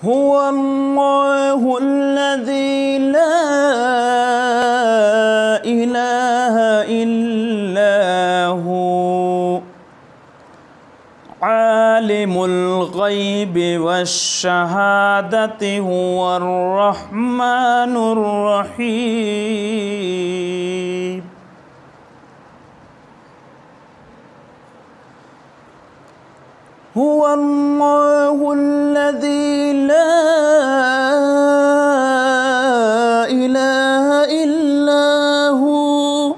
هو الله الذي لا إله إلا هو عالم الغيب والشهادة هو الرحمن الرحيم. هو الله الذي لا إله إلا هو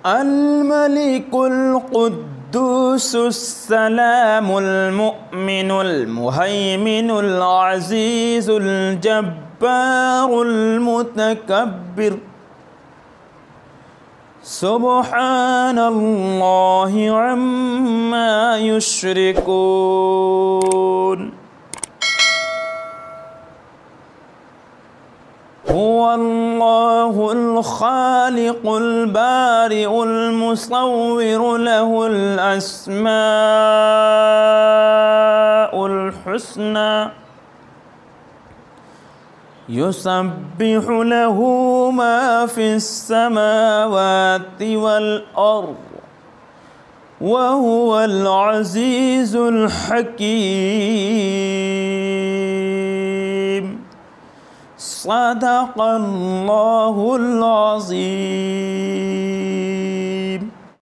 الملك القدوس السلام المؤمن المهيمن العزيز الجبار المتكبر سبحان الله عما يشركون. هو الله الخالق البارئ المصور له الأسماء الحسنى يسبح له ما في السماوات والأرض وهو العزيز الحكيم. صدق الله العظيم.